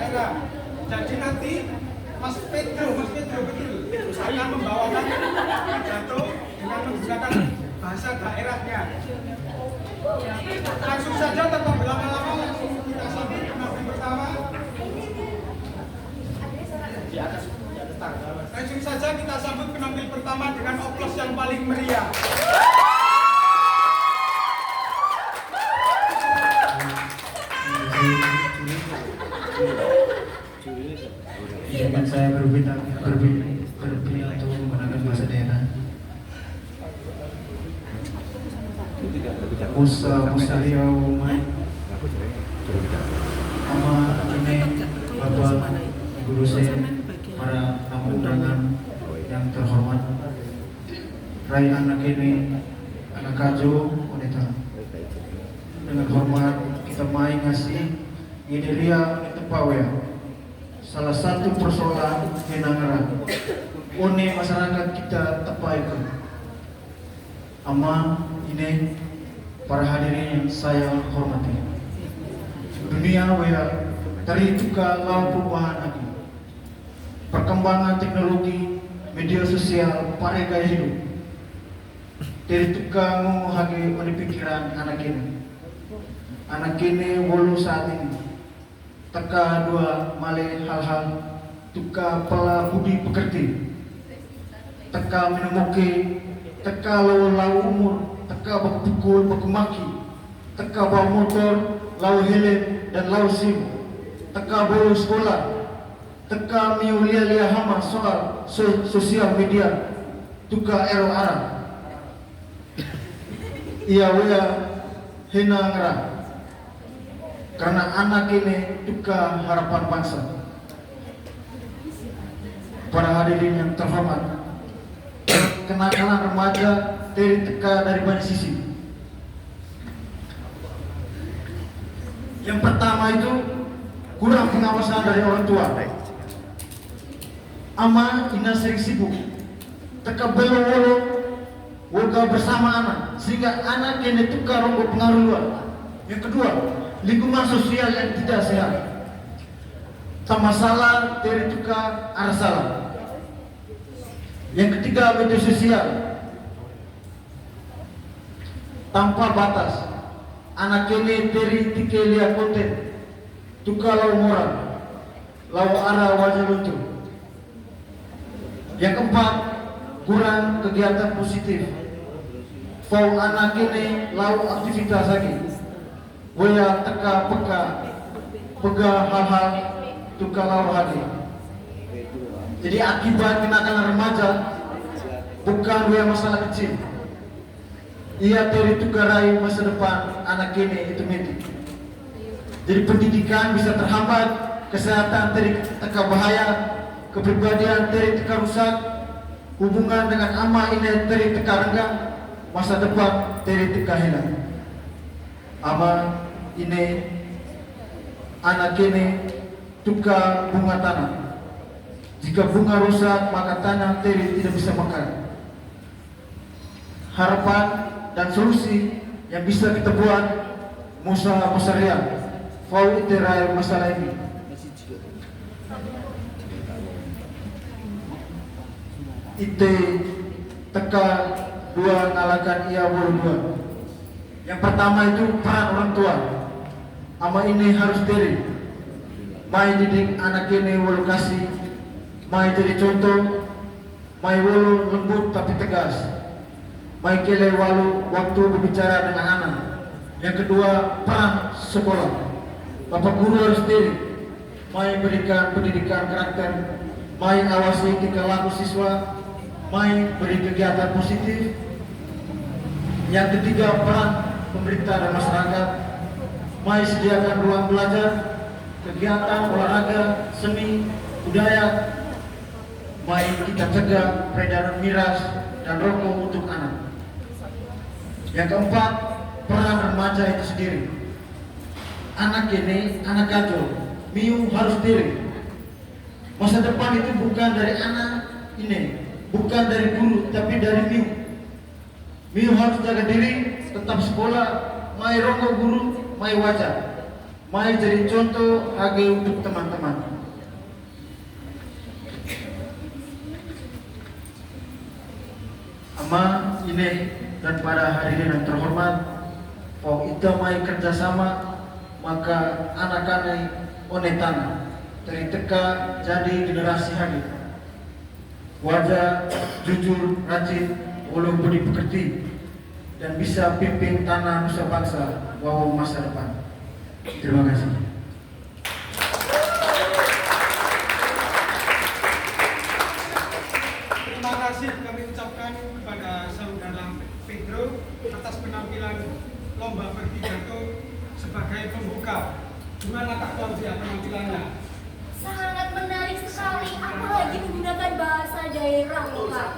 Chandra. Jadi nanti Mas Pedro betul akan membawakan pidato dengan menggunakan bahasa daerahnya. Langsung saja tanpa berlama-lama langsung kita sambut penampil pertama. Langsung saja kita sambut penampil pertama dengan oplos yang paling meriah. Izinkan saya berbicara untuk menggunakan bahasa daerah. Musa Riau Umay Ama ini Bapak Guru saya, para tamu undangan yang terhormat, Rai anak ini anak Kajo wanita. Dengan hormat kita main ngasih ini Ria Tepawe, salah satu persoalan Henangara one masyarakat kita tepai itu. Ama ini para hadirin yang saya hormati, dunia wea terituka lau perubahan lagi, perkembangan teknologi media sosial para gaya hidup terituka menguhagi oleh pikiran anak ini walau saat ini teka dua male hal-hal tuka pela budi pekerti teka menemuki teka lau umur teka baku pukul baku maki teka bawa motor lau helm dan lau sim teka bawa sekolah teka miu lia hama soal sosial media tuka ero arah ia wea hina ngera karena anak ini tuka harapan bangsa. Para hadirin yang terhormat, kenakalan remaja dari teka dari banyak sisi. Yang pertama itu kurang pengawasan dari orang tua. Ama ina sering sibuk, teka belo-belo, woga bersama anak, sehingga anak ini tuka ronggo pengaruh luar. Yang kedua, lingkungan sosial yang tidak sehat. Tak masalah dari tuka arah salah. Yang ketiga, media sosial tanpa batas. Anak ini dari tiga lihat konten tuka lau moral, lau arah wajah lucu. Yang keempat, kurang kegiatan positif. Fau anak ini lau aktivitas lagi. Wea teka pega hal-hal tuka lau hati. Jadi akibat kenakalan remaja bukan wea masalah kecil. Ia dari tukarai masa depan anak ini itu mati. Jadi pendidikan bisa terhambat, kesehatan dari teka bahaya, kepribadian dari teka rusak, hubungan dengan ama ini dari teka renggang, masa depan dari teka hilang. Ama ini anak ini tuka bunga tanah. Jika bunga rusak maka tanah tidak bisa makan. Harapan dan solusi yang bisa kita buat Musa Ria fau iterai masalah ini. Ite teka dua ngalakan ia berdua. Yang pertama itu peran orang tua. Ama ini harus diri. Mai didik anak ini walau kasih, mai jadi contoh, mai walau lembut tapi tegas, mai kele walau waktu berbicara dengan anak. Yang kedua, peran sekolah. Bapak guru harus diri. Mai berikan pendidikan karakter, mai awasi tingkah laku siswa, mai beri kegiatan positif. Yang ketiga, peran pemerintah dan masyarakat. Mai sediakan ruang belajar, kegiatan olahraga, seni, budaya. Mai kita cegah peredaran miras dan rokok untuk anak. Yang keempat, peran remaja itu sendiri. Anak ini, anak kacau, miu harus diri. Masa depan itu bukan dari anak ini, bukan dari guru, tapi dari miu. Miu harus jaga diri, tetap sekolah, mai rokok guru, mai wajah. Mari jadi contoh lagi untuk teman-teman. Ama ini dan para hadirin yang terhormat, oh kita mai kerjasama maka anak-anak onetana dari teka jadi generasi hadir. Wajah jujur, rajin, ulu budi pekerti, dan bisa pimpin tanah nusa bangsa walau masa depan. Terima kasih. Terima kasih kami ucapkan kepada saudara Pedro atas penampilan lomba berpidato sebagai pembuka. Gimana Kak Claudia penampilannya? Sangat menarik sekali, apalagi menggunakan bahasa daerah loh Kak.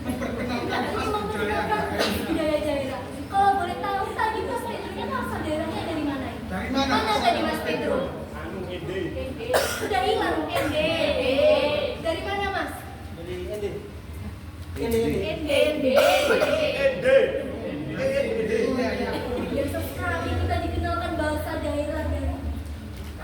Memperkenalkan Ini budaya menggunakan budaya daerah. Kalau boleh tahu tadi Mas Pedro asal daerahnya dari mana? Dari mana? Mana tadi Mas Pedro? Sudah hilang ND. Dari mana Mas? ND. Biasa sekali kita dikenalkan bahasa daerah dari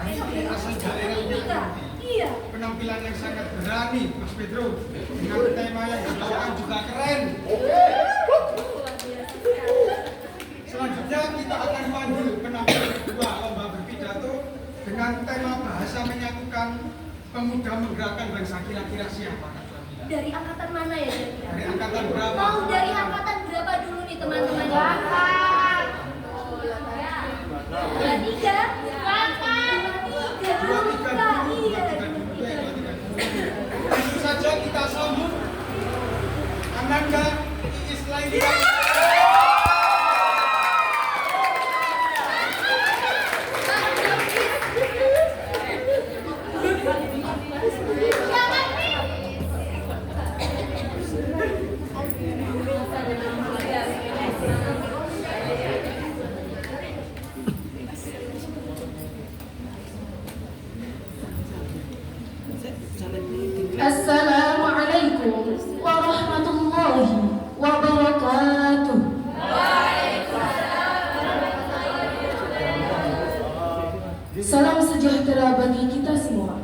Asal daerahnya. Kak. Iya. Penampilan yang sangat berani Mas Pedro dengan tema yang dibawakan juga keren. Luar biasa sekali. Selanjutnya kita akan panggil penampil kedua lomba berpidato dengan tema bahasa menyatukan pemuda menggerakkan bangsa. Kira-kira siapa Kak Claudia? Dari angkatan mana ya? Dari angkatan berapa? Mau dari angkatan berapa dulu nih teman-teman? Dua tiga. Langsung saja kita sambut Ananda Iis Lainnya. Assalamualaikum warahmatullahi wabarakatuh. Salam sejahtera bagi kita semua.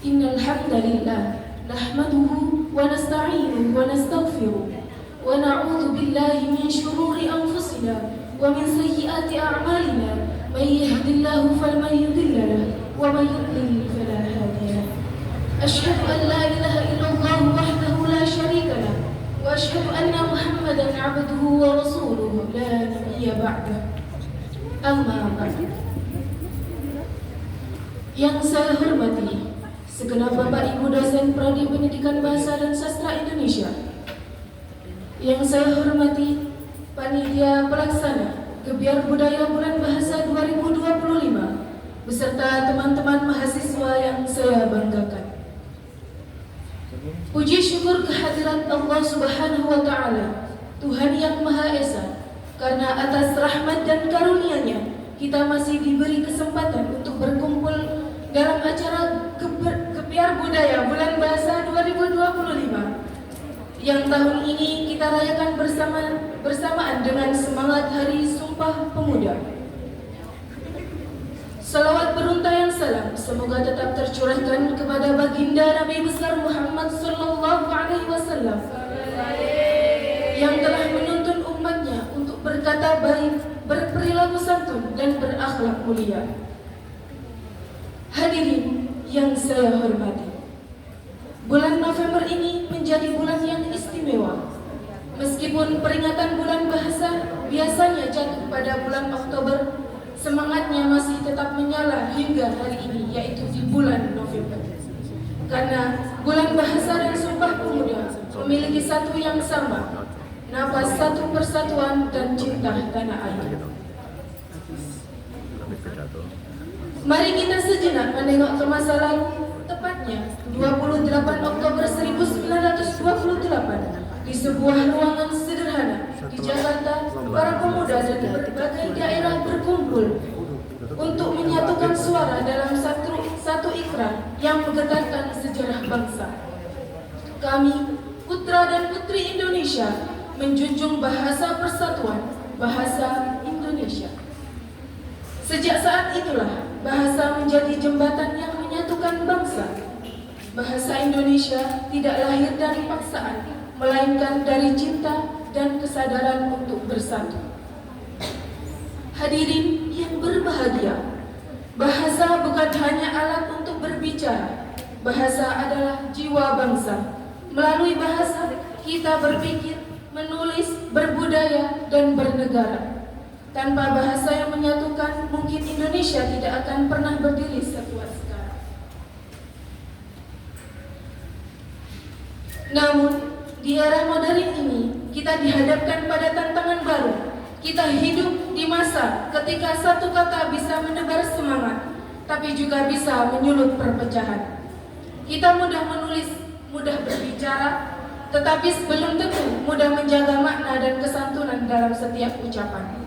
Innal hamdalillah nahmaduhu wa nasta'inuhu wa nastaghfiruh wa na'udzu billahi min shururi anfusina wa min sayyiati a'malina. May yahdihillahu fala mudilla lahu wa may yudlil fala hadiya lahu. أشهد أن لا إله إلا الله وحده لا شريك له وأشهد أن محمدا عبده ورسوله لا نبي بعده أما بعد. Yang saya hormati segenap Bapak Ibu dosen Prodi Pendidikan Bahasa dan Sastra Indonesia, yang saya hormati panitia pelaksana Gebiar Budaya Bulan Bahasa 2025 beserta teman-teman mahasiswa yang saya banggakan. Puji syukur kehadirat Allah Subhanahu wa Ta'ala, Tuhan yang Maha Esa, karena atas rahmat dan karunia-Nya kita masih diberi kesempatan untuk berkumpul dalam acara Gebiar Budaya Bulan Bahasa 2025 yang tahun ini kita rayakan bersamaan dengan semangat Hari Sumpah Pemuda. Salawat beruntaian salam semoga tetap tercurahkan kepada baginda Nabi besar Muhammad sallallahu alaihi wasallam yang telah menuntun umatnya untuk berkata baik, berperilaku santun dan berakhlak mulia. Hadirin yang saya hormati, bulan November ini menjadi bulan yang istimewa. Meskipun peringatan bulan bahasa biasanya jatuh pada bulan Oktober, semangatnya masih tetap menyala hingga hari ini, yaitu di bulan November. Karena bulan bahasa dan Sumpah Pemuda memiliki satu yang sama, nafas satu persatuan dan cinta tanah air. Mari kita sejenak menengok ke masa lalu, tepatnya 28 Oktober 1928, di sebuah ruangan sederhana di Jakarta, para pemuda dari berbagai daerah berkumpul untuk menyatukan suara dalam satu ikrar yang menggetarkan sejarah bangsa. Kami, putra dan putri Indonesia, menjunjung bahasa persatuan, bahasa Indonesia. Sejak saat itulah bahasa menjadi jembatan yang menyatukan bangsa. Bahasa Indonesia tidak lahir dari paksaan, melainkan dari cinta dan kesadaran untuk bersatu. Hadirin yang berbahagia, bahasa bukan hanya alat untuk berbicara. Bahasa adalah jiwa bangsa. Melalui bahasa, kita berpikir, menulis, berbudaya, dan bernegara. Tanpa bahasa yang menyatukan, mungkin Indonesia tidak akan pernah berdiri sekuat sekarang. Namun, di era modern ini, kita dihadapkan pada tantangan baru. Kita hidup di masa ketika satu kata bisa menebar semangat, tapi juga bisa menyulut perpecahan. Kita mudah menulis, mudah berbicara, tetapi belum tentu mudah menjaga makna dan kesantunan dalam setiap ucapan.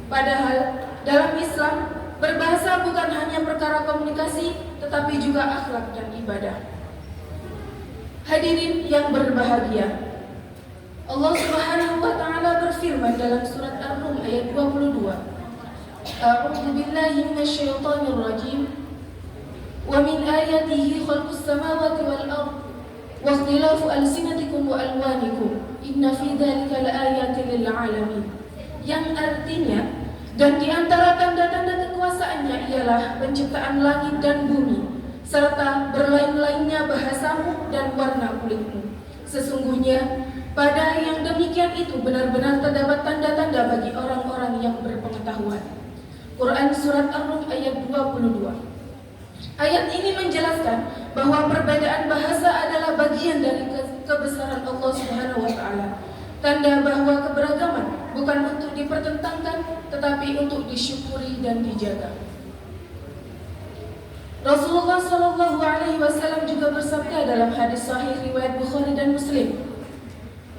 Padahal, dalam Islam, berbahasa bukan hanya perkara komunikasi, tetapi juga akhlak dan ibadah. Hadirin yang berbahagia, Allah Subhanahu wa taala berfirman dalam surat Ar-Rum ayat 22. A'udzu billahi minasyaitonir rajim. Wa min ayatihi khalqus samawati wal ardh wa ikhtilafu alsinatikum wa alwanikum. Inna fi dzalika laayatin lil alamin. Yang artinya, dan di antara tanda-tanda kekuasaannya ialah penciptaan langit dan bumi, serta berlain-lainnya bahasamu dan warna kulitmu. Sesungguhnya pada yang demikian itu benar-benar terdapat tanda-tanda bagi orang-orang yang berpengetahuan. Quran Surat Ar-Rum ayat 22. Ayat ini menjelaskan bahwa perbedaan bahasa adalah bagian dari kebesaran Allah Subhanahu wa taala. Tanda bahwa keberagaman bukan untuk dipertentangkan, tetapi untuk disyukuri dan dijaga. Rasulullah Shallallahu Alaihi Wasallam juga bersabda dalam hadis sahih riwayat Bukhari dan Muslim,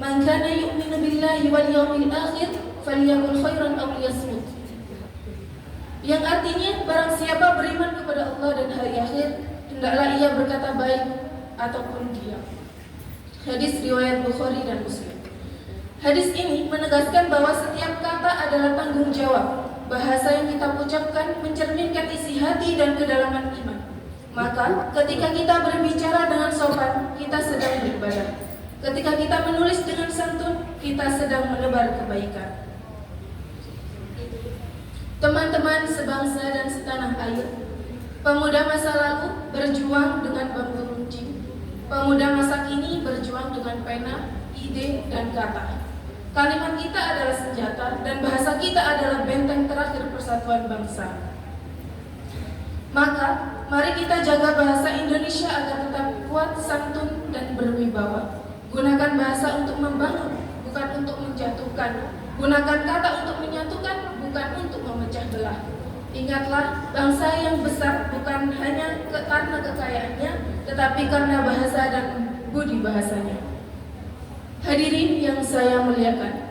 "Man kana yu'minu billahi wal yawmil akhir, falyakul khairan aw liyasmut." Yang artinya, barang siapa beriman kepada Allah dan hari akhir, hendaklah ia berkata baik ataupun diam. Hadis riwayat Bukhari dan Muslim. Hadis ini menegaskan bahwa setiap kata adalah tanggung jawab. Bahasa yang kita ucapkan mencerminkan isi hati dan kedalaman iman. Maka ketika kita berbicara dengan sopan, kita sedang beribadah. Ketika kita menulis dengan santun, kita sedang menebar kebaikan. Teman-teman sebangsa dan setanah air, pemuda masa lalu berjuang dengan bambu runcing. Pemuda masa kini berjuang dengan pena, ide, dan kata. Kalimat kita adalah senjata dan bahasa kita adalah benteng terakhir persatuan bangsa. Maka, mari kita jaga bahasa Indonesia agar tetap kuat, santun, dan berwibawa. Gunakan bahasa untuk membangun, bukan untuk menjatuhkan. Gunakan kata untuk menyatukan, bukan untuk memecah belah. Ingatlah, bangsa yang besar bukan hanya karena kekayaannya, tetapi karena bahasa dan budi bahasanya. Hadirin yang saya muliakan,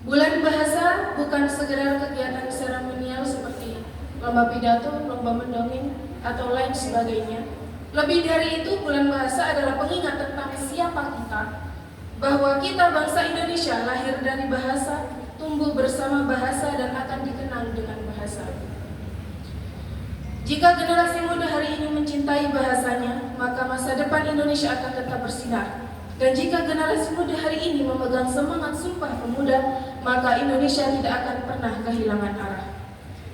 bulan bahasa bukan sekedar kegiatan seremonial seperti lomba pidato, lomba mendongeng, atau lain sebagainya. Lebih dari itu, bulan bahasa adalah pengingat tentang siapa kita, bahwa kita bangsa Indonesia lahir dari bahasa, tumbuh bersama bahasa, dan akan dikenang dengan bahasa. Jika generasi muda hari ini mencintai bahasanya, maka masa depan Indonesia akan tetap bersinar. Dan jika generasi muda hari ini memegang semangat Sumpah Pemuda, maka Indonesia tidak akan pernah kehilangan arah.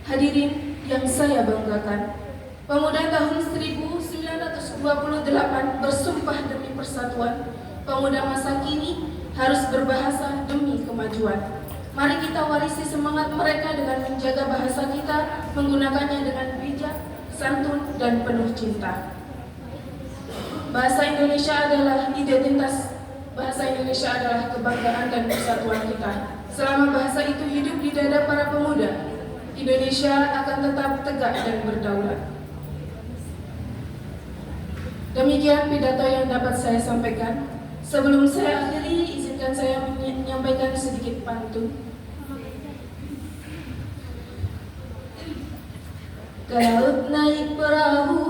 Hadirin yang saya banggakan, pemuda tahun 1928 bersumpah demi persatuan. Pemuda masa kini harus berbahasa demi kemajuan. Mari kita warisi semangat mereka dengan menjaga bahasa kita, menggunakannya dengan bijak, santun, dan penuh cinta. Bahasa Indonesia adalah identitas, bahasa Indonesia adalah kebanggaan dan persatuan kita. Selama bahasa itu hidup di dada para pemuda, Indonesia akan tetap tegak dan berdaulat. Demikian pidato yang dapat saya sampaikan. Sebelum saya akhiri, izinkan saya menyampaikan sedikit pantun. Ke laut naik perahu,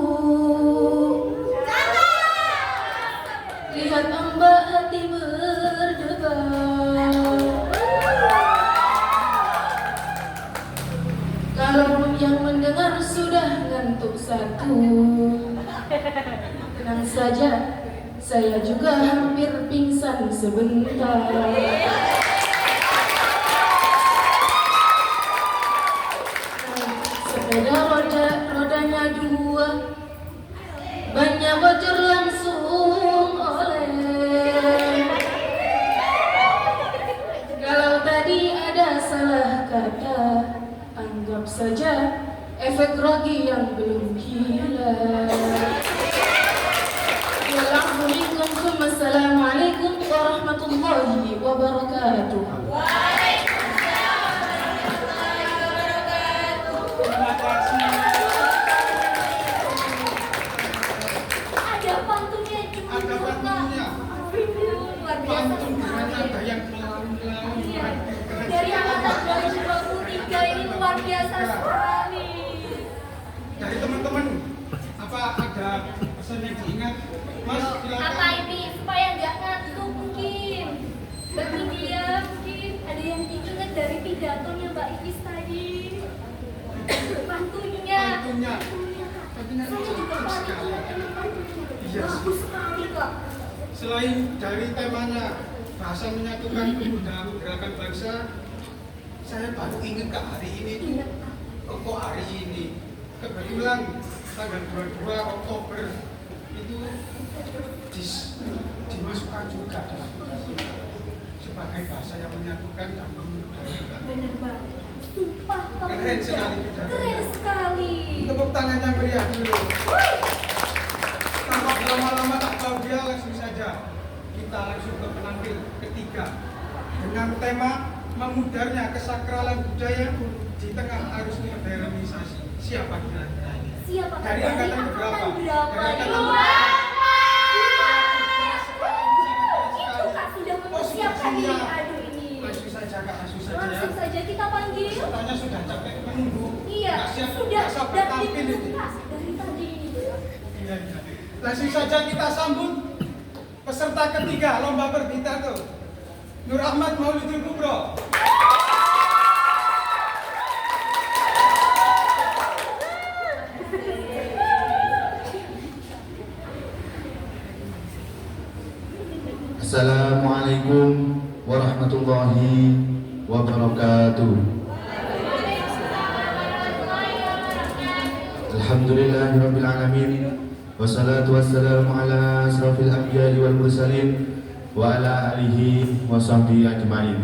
lihat ombak hati berdebar. Kalau yang Tenang saja, saya juga hampir pingsan sebentar. Sepeda rodanya dua, bannya bocor langsung oleh. Kalau tadi ada salah kata, anggap saja efek grogi yang belum hilang. Wassalamualaikum warahmatullahi wabarakatuh. Terima kasih. Ada pantunnya juga. Ada pantunnya. Luar biasa. Pantun dengan nada yang melaun-laun. Iya. Dari angkatan 2023 ini luar biasa sekali. Dari teman-teman, apa ada pesan yang diingat? Mas, silakan. Apa ini supaya nggak ngantuk mungkin? Mbak Media mungkin ada yang diingat dari pidatonya Mbak Iis tadi. Pantunnya. Pantunnya. Saya juga pantunnya. Iya. Bagus sekali kok. Selain dari temanya bahasa menyatukan pemuda gerakan bangsa, saya baru ingat ke hari ini tuh. Kok hari ini? Kebetulan tanggal 22 Oktober itu dimasukkan juga dalam sebagai bahasa yang menyatukan dan memudahkan. Benar banget. Sumpah Pak. Keren sekali. Keren sekali. Tepuk tangan yang meriah dulu. Tanpa berlama-lama tak tahu dia, langsung saja kita langsung ke penampil ketiga dengan tema memudarnya kesakralan budaya di tengah arus modernisasi. Siapa kira-kira ini? Siapa? Dari angkatan berapa? Berapa? Dari angkatan Itu Kak sudah mempersiapkan ini. Aduh ini. Langsung saja Kak, langsung saja ya. Langsung saja kita panggil. Pesertanya sudah capek menunggu. Iya, Nggak siap, sudah nggak sabar dan tampil ini. ditunggu Kak dari tadi ini. Iya, iya. Langsung saja kita sambut peserta ketiga lomba berpitato, Nur Ahmad Maulidul Kubro. Assalamualaikum warahmatullahi wabarakatuh. Alhamdulillahirabbil alamin. Wassalatu wassalamu ala asrafil anbiya'i wal mursalin wa ala alihi wa sahbihi ajma'in.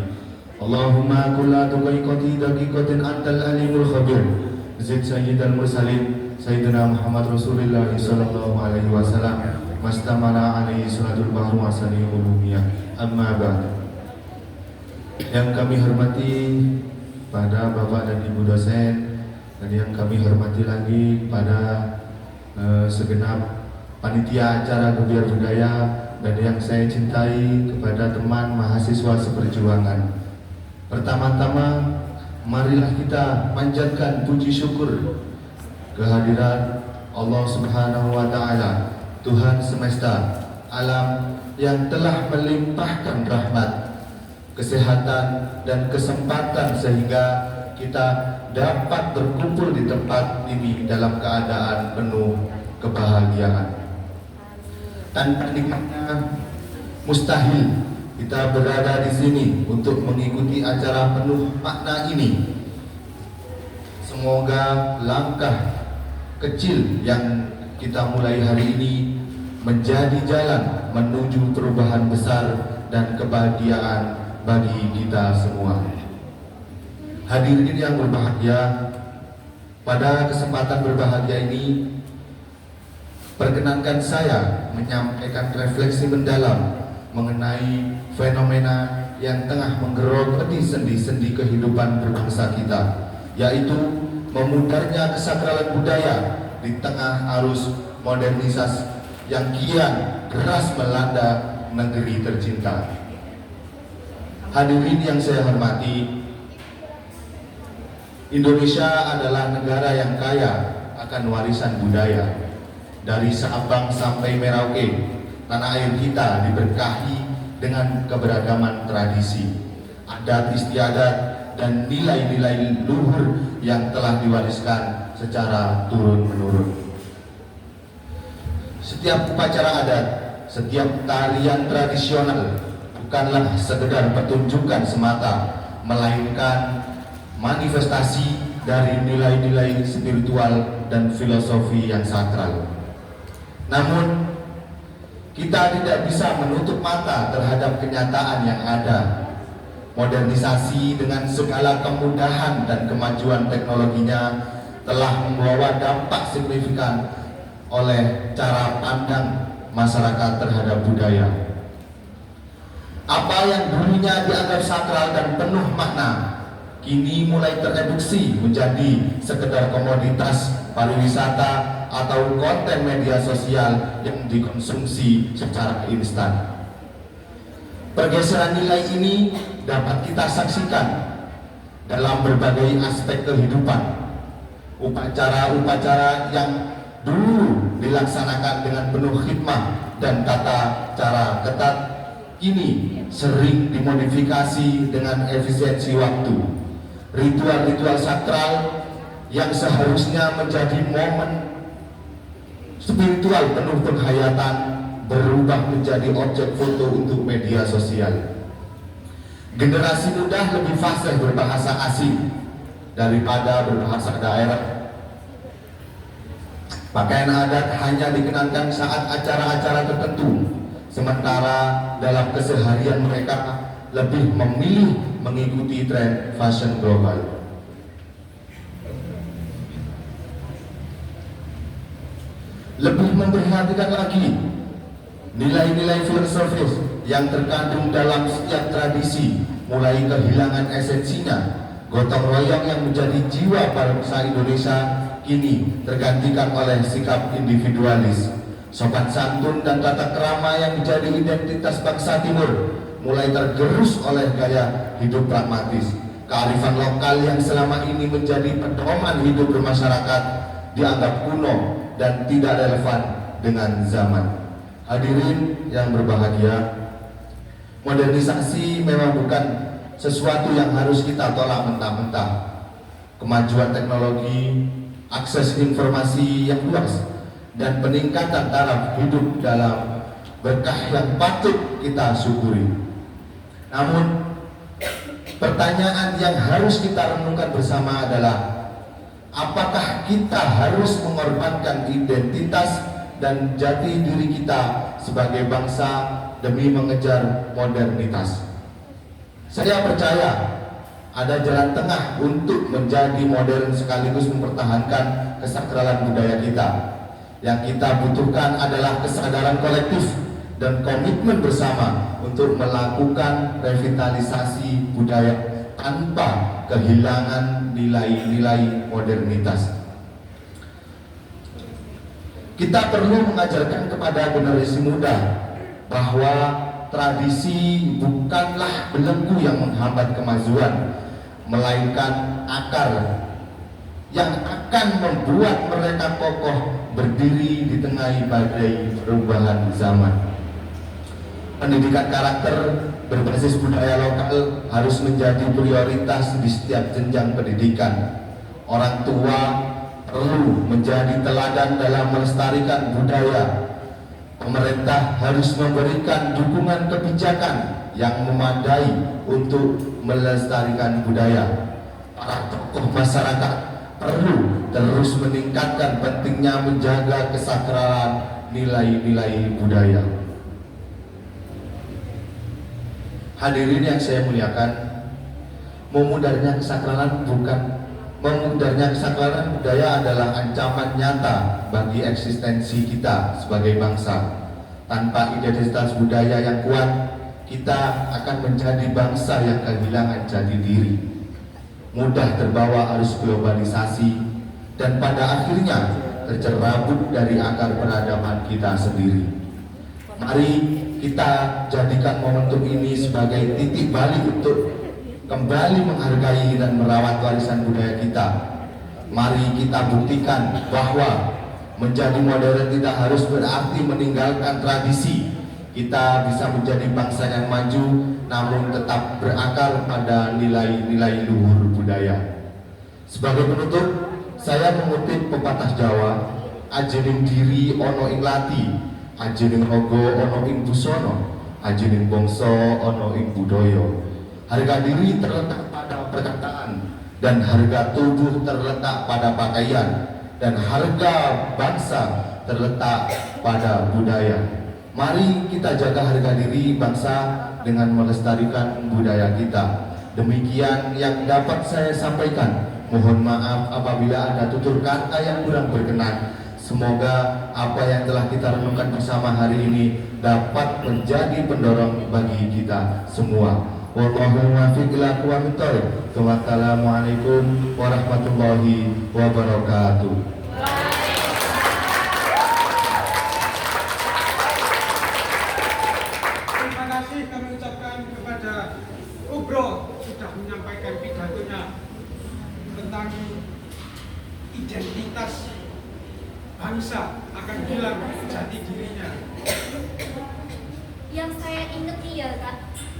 Allahumma kulla tuqiqati daqiqatin antal alimul khabir. Zid sayyidal mursalin Sayyidina Muhammad Rasulullah sallallahu alaihi wasallam. Mastamala alaihi salatul bahru asani ulumiyah. Amma ba'd. Yang kami hormati pada Bapak dan Ibu dosen, dan yang kami hormati lagi pada segenap panitia acara Gebiar Budaya, dan yang saya cintai kepada teman mahasiswa seperjuangan. Pertama-tama, marilah kita panjatkan puji syukur kehadiran Allah Subhanahu wa Ta'ala, Tuhan semesta alam yang telah melimpahkan rahmat, kesehatan dan kesempatan sehingga kita dapat berkumpul di tempat ini dalam keadaan penuh kebahagiaan. Tanpa nikmatnya mustahil kita berada di sini untuk mengikuti acara penuh makna ini. Semoga langkah kecil yang kita mulai hari ini menjadi jalan menuju perubahan besar dan kebahagiaan bagi kita semua. Hadirin yang berbahagia, pada kesempatan berbahagia ini perkenankan saya menyampaikan refleksi mendalam mengenai fenomena yang tengah menggerogoti sendi-sendi kehidupan berbangsa kita, yaitu memudarnya kesakralan budaya di tengah arus modernisasi yang kian keras melanda negeri tercinta. Hadirin yang saya hormati, Indonesia adalah negara yang kaya akan warisan budaya. Dari Sabang sampai Merauke, tanah air kita diberkahi dengan keberagaman tradisi, adat istiadat, dan nilai-nilai luhur yang telah diwariskan secara turun-menurun. Setiap upacara adat, setiap tarian tradisional bukanlah sekedar pertunjukan semata, melainkan manifestasi dari nilai-nilai spiritual dan filosofi yang sakral. Namun, kita tidak bisa menutup mata terhadap kenyataan yang ada. Modernisasi dengan segala kemudahan dan kemajuan teknologinya telah membawa dampak signifikan oleh cara pandang masyarakat terhadap budaya. Apa yang dulunya dianggap sakral dan penuh makna, kini mulai tereduksi menjadi sekedar komoditas pariwisata atau konten media sosial yang dikonsumsi secara instan. Pergeseran nilai ini dapat kita saksikan dalam berbagai aspek kehidupan. Upacara-upacara yang dulu dilaksanakan dengan penuh hikmah dan tata cara ketat, kini sering dimodifikasi dengan efisiensi waktu. Ritual-ritual sakral yang seharusnya menjadi momen spiritual penuh penghayatan berubah menjadi objek foto untuk media sosial. Generasi muda lebih fasih berbahasa asing daripada berbahasa daerah. Pakaian adat hanya dikenakan saat acara-acara tertentu, sementara dalam keseharian mereka lebih memilih mengikuti tren fashion global. Lebih memperhatikan lagi nilai-nilai filosofis yang terkandung dalam setiap tradisi mulai kehilangan esensinya. Gotong royong yang menjadi jiwa bangsa Indonesia kini tergantikan oleh sikap individualis. Sopan santun dan tata krama yang menjadi identitas bangsa Timur mulai tergerus oleh gaya hidup pragmatis. Kearifan lokal yang selama ini menjadi pedoman hidup bermasyarakat dianggap kuno dan tidak relevan dengan zaman. Hadirin yang berbahagia, modernisasi memang bukan sesuatu yang harus kita tolak mentah-mentah. Kemajuan teknologi, akses informasi yang luas, dan peningkatan taraf hidup dalam berkah yang patut kita syukuri. Namun, pertanyaan yang harus kita renungkan bersama adalah, apakah kita harus mengorbankan identitas dan jati diri kita sebagai bangsa demi mengejar modernitas? Saya percaya ada jalan tengah untuk menjadi modern sekaligus mempertahankan kesakralan budaya kita. Yang kita butuhkan adalah kesadaran kolektif dan komitmen bersama untuk melakukan revitalisasi budaya tanpa kehilangan nilai-nilai modernitas. Kita perlu mengajarkan kepada generasi muda bahwa tradisi bukanlah belenggu yang menghambat kemajuan, melainkan akar yang akan membuat mereka kokoh berdiri di tengah badai perubahan zaman. Pendidikan karakter berbasis budaya lokal harus menjadi prioritas di setiap jenjang pendidikan. Orang tua perlu menjadi teladan dalam melestarikan budaya. Pemerintah harus memberikan dukungan kebijakan yang memadai untuk melestarikan budaya. Para tokoh masyarakat perlu terus meningkatkan pentingnya menjaga kesakralan nilai-nilai budaya. Hadirin yang saya muliakan, memudarnya kesakralan budaya adalah ancaman nyata bagi eksistensi kita sebagai bangsa. Tanpa identitas budaya yang kuat, kita akan menjadi bangsa yang kehilangan jati diri, mudah terbawa arus globalisasi, dan pada akhirnya tercerabut dari akar peradaban kita sendiri. Mari kita jadikan momentum ini sebagai titik balik untuk kembali menghargai dan merawat warisan budaya kita. Mari kita buktikan bahwa menjadi modern tidak harus berarti meninggalkan tradisi. Kita bisa menjadi bangsa yang maju namun tetap berakar pada nilai-nilai luhur budaya. Sebagai penutup, saya mengutip pepatah Jawa, ajening diri ono ing lati, ajining ogo ono ing busana, ajining bangsa ono ing budaya. Harga diri terletak pada perkataan dan harga tubuh terletak pada pakaian dan harga bangsa terletak pada budaya. Mari kita jaga harga diri bangsa dengan melestarikan budaya kita. Demikian yang dapat saya sampaikan. Mohon maaf apabila ada tutur kata yang kurang berkenan. Semoga apa yang telah kita renungkan bersama hari ini dapat menjadi pendorong bagi kita semua. Wallahu muwaffiq ila aqwamit thoriq. Wassalamualaikum warahmatullahi wabarakatuh. Terima kasih kami ucapkan kepada Ubro sudah menyampaikan pidatonya tentang identitas bangsa akan hilang jati dirinya. Yang saya inget nih ya kak,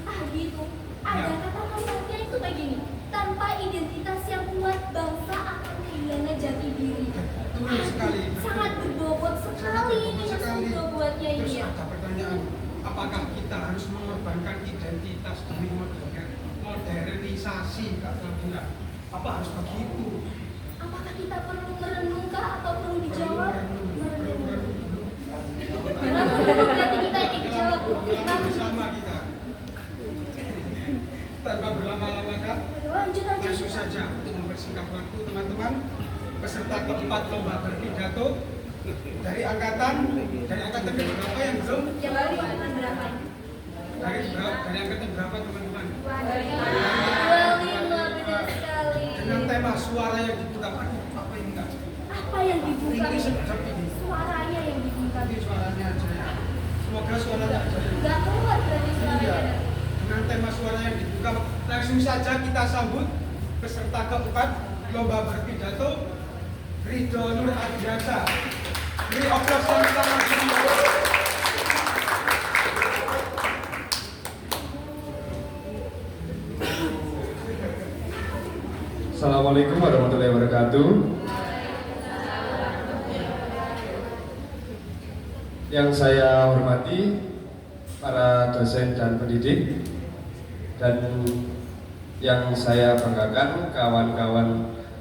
tadi itu ada kata-katanya itu begini, tanpa identitas yang kuat bangsa akan kehilangan jati diri. Betul sekali. Sangat berbobot sekali ini Sekali. buatnya ini Terus ya. ada pertanyaan, apakah kita harus mengorbankan identitas demi modernisasi kata bilang? Apa harus begitu? Apakah kita perlu merenung kak atau perlu dijawab? Merenung. Berarti kita yang dijawab. Kita bersama kita. Tanpa berlama-lama kak, Lanjut aja. langsung saja untuk mempersingkat waktu teman-teman. Peserta keempat lomba berpidato dari angkatan berapa yang belum? Yang baru angkatan berapa? Dari angkatan berapa teman-teman? 25 benar sekali. Dengan tema suara yang dibuka, apa ini enggak? Apa yang dibuka? Ini sedap ini. Suaranya yang dibuka. Ini suaranya aja ya. Semoga suaranya aja ya. Gak keluar berarti Iya. suaranya. Dengan tema suara yang dibuka, langsung saja kita sambut peserta keempat lomba berpidato Ridho Nur Adiansa. Beri aplaus yang sangat tinggi. Assalamualaikum warahmatullahi wabarakatuh. Yang saya hormati para dosen dan pendidik, dan yang saya banggakan kawan-kawan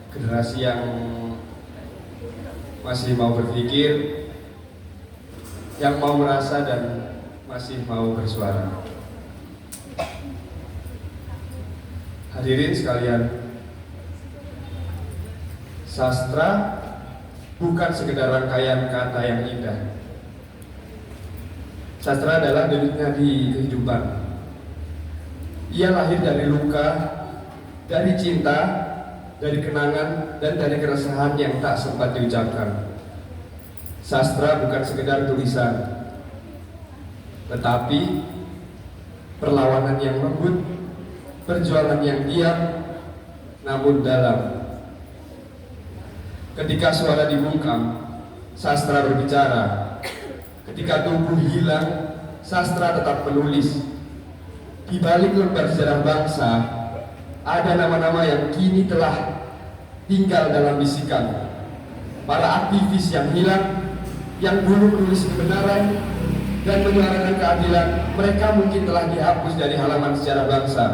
generasi yang masih mau berpikir, yang mau merasa dan masih mau bersuara. Hadirin sekalian, sastra bukan sekedar rangkaian kata yang indah. Sastra adalah denyutnya di kehidupan. Ia lahir dari luka, dari cinta, dari kenangan, dan dari keresahan yang tak sempat diucapkan. Sastra bukan sekedar tulisan, tetapi perlawanan yang lembut, perjuangan yang diam, namun dalam. Ketika suara dibungkam, sastra berbicara. Ketika tubuh hilang, sastra tetap menulis. Di balik lembar sejarah bangsa, ada nama-nama yang kini telah tinggal dalam bisikan. Para aktivis yang hilang, yang dulu menulis kebenaran dan menyuarakan keadilan, mereka mungkin telah dihapus dari halaman sejarah bangsa.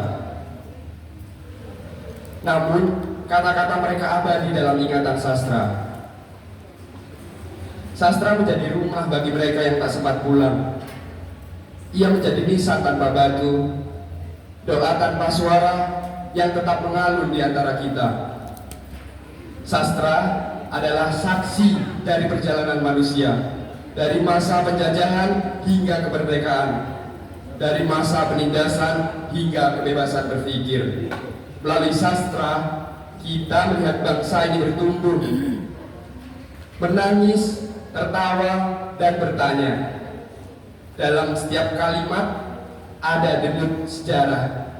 Namun, kata-kata mereka abadi dalam ingatan sastra. Sastra menjadi rumah bagi mereka yang tak sempat pulang. Ia menjadi nisan tanpa batu, doa tanpa suara yang tetap mengalun di antara kita. Sastra adalah saksi dari perjalanan manusia, dari masa penjajahan hingga kemerdekaan, dari masa penindasan hingga kebebasan berpikir. Melalui sastra, kita melihat bangsa ini bertumbuh, menangis, tertawa, dan bertanya. Dalam setiap kalimat ada denyut sejarah.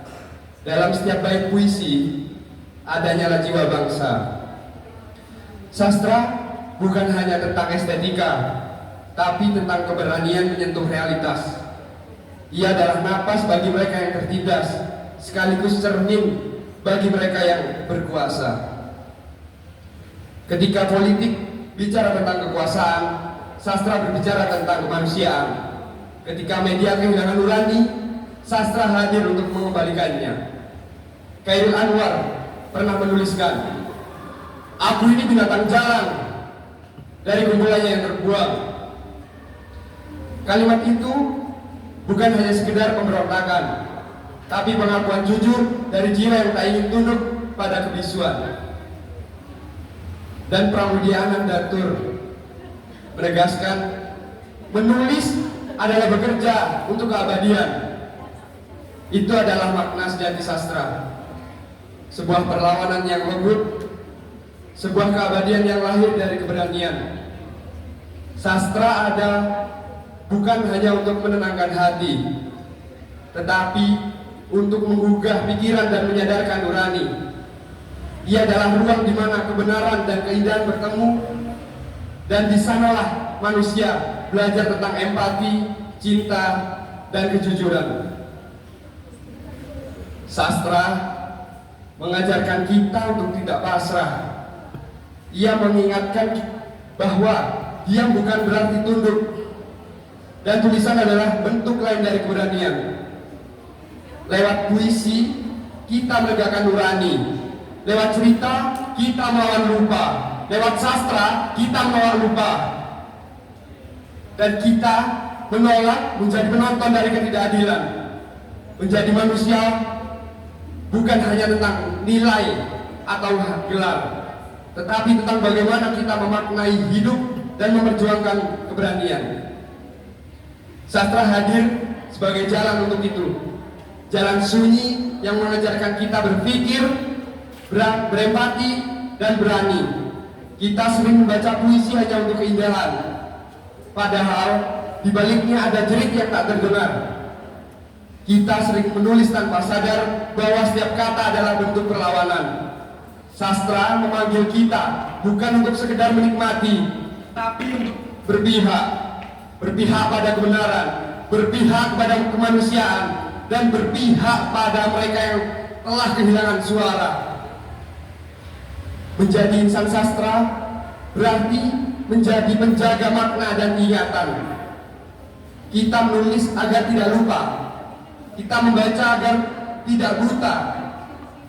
Dalam setiap bait puisi ada nyala jiwa bangsa. Sastra bukan hanya tentang estetika, tapi tentang keberanian menyentuh realitas. Ia adalah napas bagi mereka yang tertindas, sekaligus cermin bagi mereka yang berkuasa. Ketika politik bicara tentang kekuasaan, sastra berbicara tentang kemanusiaan. Ketika media kehilangan nurani, sastra hadir untuk mengembalikannya. Khairul Anwar pernah menuliskan, "Aku ini binatang jalan dari kumpulannya yang terbuang." Kalimat itu bukan hanya sekedar pemberontakan, tapi pengakuan jujur dari jiwa yang tak ingin tunduk pada kebisuan. Dan Pramudia Anandatur menegaskan, menulis adalah bekerja untuk keabadian. Itu adalah makna sejati sastra. Sebuah perlawanan yang lembut, sebuah keabadian yang lahir dari keberanian. Sastra ada bukan hanya untuk menenangkan hati, tetapi untuk menggugah pikiran dan menyadarkan nurani. Ia adalah ruang di mana kebenaran dan keindahan bertemu, dan di sanalah manusia belajar tentang empati, cinta, dan kejujuran. Sastra mengajarkan kita untuk tidak pasrah. Ia mengingatkan bahwa diam bukan berarti tunduk, dan tulisan adalah bentuk lain dari keberanian. Lewat puisi, kita menegakkan nurani. Lewat cerita, kita melawan lupa. Lewat sastra, kita melawan lupa. Dan kita menolak menjadi penonton dari ketidakadilan. Menjadi manusia bukan hanya tentang nilai atau gelar, tetapi tentang bagaimana kita memaknai hidup dan memperjuangkan keberanian. Sastra hadir sebagai jalan untuk itu. Jalan sunyi yang mengajarkan kita berpikir, berempati, dan berani. Kita sering membaca puisi hanya untuk keindahan, padahal di baliknya ada jerit yang tak terdengar. Kita sering menulis tanpa sadar bahwa setiap kata adalah bentuk perlawanan. Sastra memanggil kita bukan untuk sekedar menikmati, tapi untuk berpihak. Berpihak pada kebenaran, berpihak pada kemanusiaan, dan berpihak pada mereka yang telah kehilangan suara. Menjadi insan sastra berarti menjadi penjaga makna dan ingatan. Kita menulis agar tidak lupa, kita membaca agar tidak buta,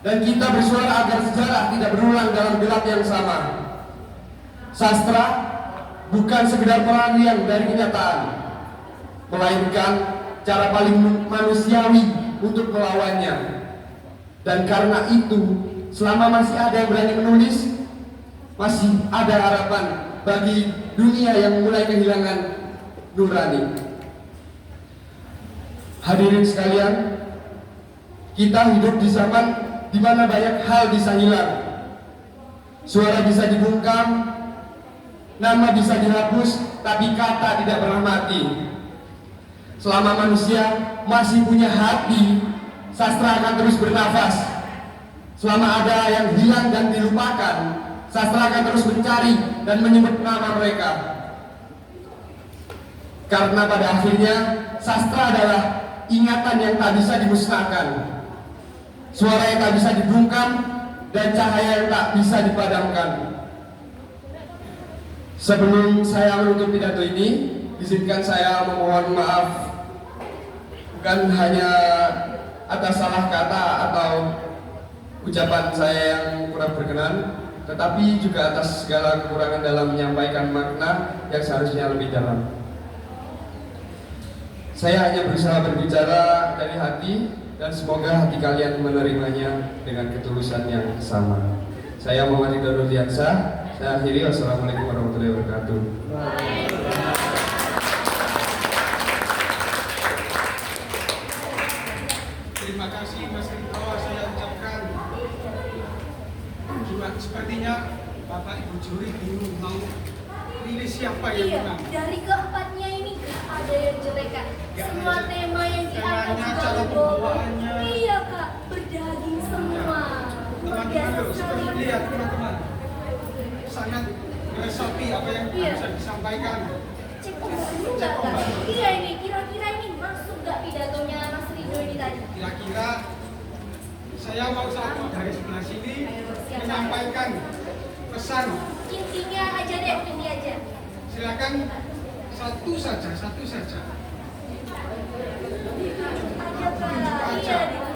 dan kita bersuara agar sejarah tidak berulang dalam gelap yang sama. Sastra bukan sekedar pelarian dari kenyataan, melainkan cara paling manusiawi untuk melawannya. Dan karena itu, selama masih ada yang berani menulis, masih ada harapan bagi dunia yang mulai kehilangan nurani. Hadirin sekalian, kita hidup di zaman di mana banyak hal bisa hilang. Suara bisa dibungkam, nama bisa dihapus, tapi kata tidak pernah mati. Selama manusia masih punya hati, sastra akan terus bernafas. Selama ada yang hilang dan dilupakan, sastra akan terus mencari dan menyebut nama mereka. Karena pada akhirnya, sastra adalah ingatan yang tak bisa dimusnahkan, suara yang tak bisa dibungkam, dan cahaya yang tak bisa dipadamkan. Sebelum saya menutup pidato ini, izinkan saya memohon maaf, bukan hanya atas salah kata atau ucapan saya yang kurang berkenan, tetapi juga atas segala kekurangan dalam menyampaikan makna yang seharusnya lebih dalam. Saya hanya berusaha berbicara dari hati, dan semoga hati kalian menerimanya dengan ketulusan yang sama. Saya Muhammad Ridho Nurdiansyah. Saya akhiri. Wassalamualaikum warahmatullahi wabarakatuh. Terima kasih Mas Ridho, saya ucapkan. Cuma sepertinya Bapak Ibu juri bingung mau pilih siapa yang Iya, menang. dari keempatnya ini gak ada yang jelek kak. Gak Semua ada. tema yang diangkat Temanya, juga cara membawa. pembawaannya. Iya kak, berdaging semua. Luar Teman-teman biasa loh, sekali. lihat teman-teman, sangat meresapi apa yang Iya. bisa disampaikan. Cek ombak dulu nggak kak? Iya ini, kira-kira ini masuk gak pidatonya Mas Ridho ini tadi? Kira-kira saya mau satu dari sebelah sini Ayo, siap. menyampaikan pesan. Intinya aja deh, inti aja. Silakan Satu saja. Ada, Pak. Tunjuk aja. Iya,